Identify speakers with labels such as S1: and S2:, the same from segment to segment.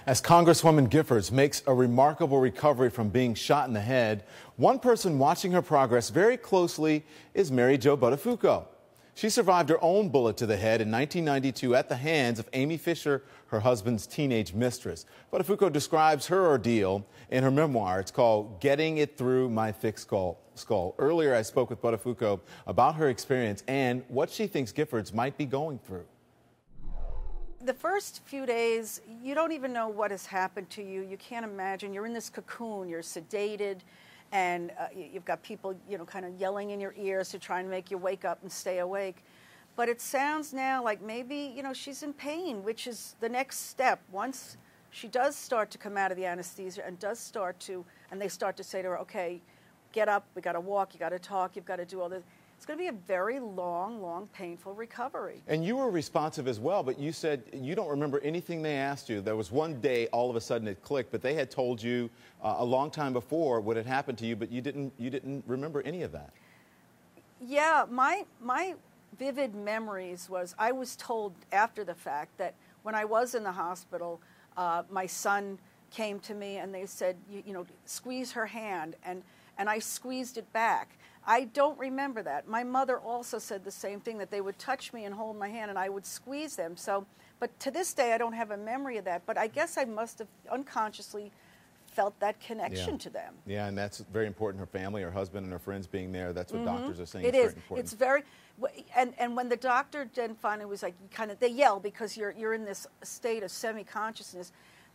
S1: As Congresswoman Giffords makes a remarkable recovery from being shot in the head, one person watching her progress very closely is Mary Jo Buttafuoco. She survived her own bullet to the head in 1992 at the hands of Amy Fisher, her husband's teenage mistress. Buttafuoco describes her ordeal in her memoir. It's called Getting It Through My Thick Skull. Earlier, I spoke with Buttafuoco about her experience and what she thinks Giffords might be going through.
S2: The first few days, you don't even know what has happened to you. You can't imagine. You're in this cocoon. You're sedated, and you've got people, kind of yelling in your ears to try and make you wake up and stay awake. But it sounds now like maybe, she's in pain, which is the next step. Once she does start to come out of the anesthesia and they start to say to her, okay, get up, we got to walk, you got to talk, you've got to do all this. It's going to be a very long, painful recovery. And
S1: you were responsive as well, but you said you don't remember anything they asked you. There was one day, all of a sudden it clicked, but they had told you a long time before what had happened to you, but you didn't remember any of that.
S2: Yeah, my vivid memories was I was told after the fact that when I was in the hospital, my son came to me and they said, squeeze her hand, and I squeezed it back. I don't remember that. My mother also said the same thing, that they would touch me and hold my hand and I would squeeze them. But to this day, I don't have a memory of that. But I guess I must have unconsciously felt that connection to them.
S1: Yeah, and that's very important. Her family, her husband, and her friends being there. That's what doctors are saying.
S2: It
S1: is
S2: is.
S1: Very important.
S2: It's very, and when the doctor then finally was like, they yell because you're in this state of semi-consciousness,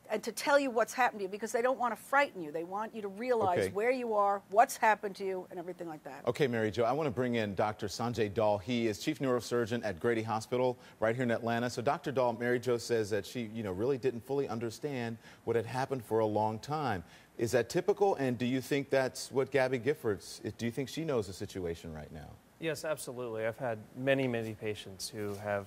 S2: and to tell you what's happened to you, because they don't want to frighten you. They want you to realize where you are, what's happened to you, and everything like that.
S1: Okay, Mary Jo, I want to bring in Dr. Sanjay Dhall. He is chief neurosurgeon at Grady Hospital right here in Atlanta. So Dr. Dhall, Mary Jo says that she, really didn't fully understand what had happened for a long time. Is that typical, and do you think that's what Gabby Giffords, do you think she knows the situation right now?
S3: Yes, absolutely. I've had many patients who have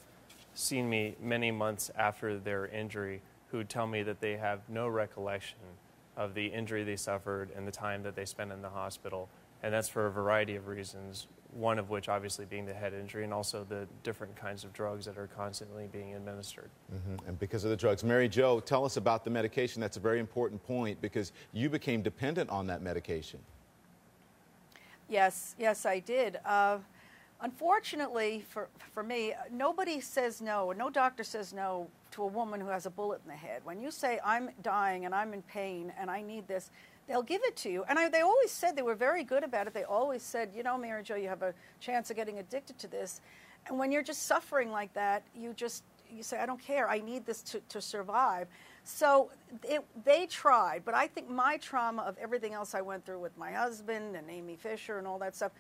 S3: seen me many months after their injury who tell me that they have no recollection of the injury they suffered and the time that they spent in the hospital. And that's for a variety of reasons, one of which obviously being the head injury and also the different kinds of drugs that are constantly being administered.
S1: And because of the drugs. Mary Jo, tell us about the medication. That's a very important point because you became dependent on that medication.
S2: Yes, I did. Unfortunately for me, nobody says no, no doctor says no to a woman who has a bullet in the head. When you say, I'm dying and I'm in pain and I need this, they'll give it to you. And they always said, they were very good about it. They always said, Mary Jo, you have a chance of getting addicted to this. And when you're just suffering like that, you say, I don't care, I need this to survive. So they tried, but I think my trauma of everything else I went through with my husband and Amy Fisher and all that stuff,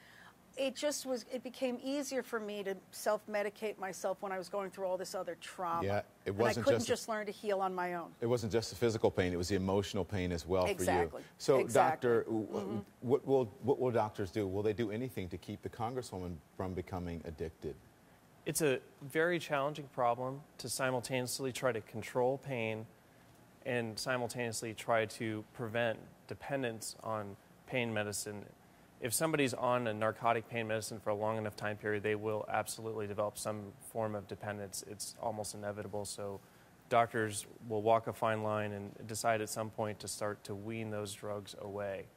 S2: it became easier for me to self-medicate myself when I was going through all this other trauma.
S1: Yeah, it wasn't
S2: and I couldn't just learn to heal on my own.
S1: It wasn't just the physical pain, it was the emotional pain as well for you.
S2: So,
S1: Doctor, what will doctors do? Will they do anything to keep the Congresswoman from becoming addicted?
S3: It's a very challenging problem to simultaneously try to control pain and simultaneously try to prevent dependence on pain medicine. If somebody's on a narcotic pain medicine for a long enough time period, they will absolutely develop some form of dependence. It's almost inevitable. So doctors will walk a fine line and decide at some point to start to wean those drugs away.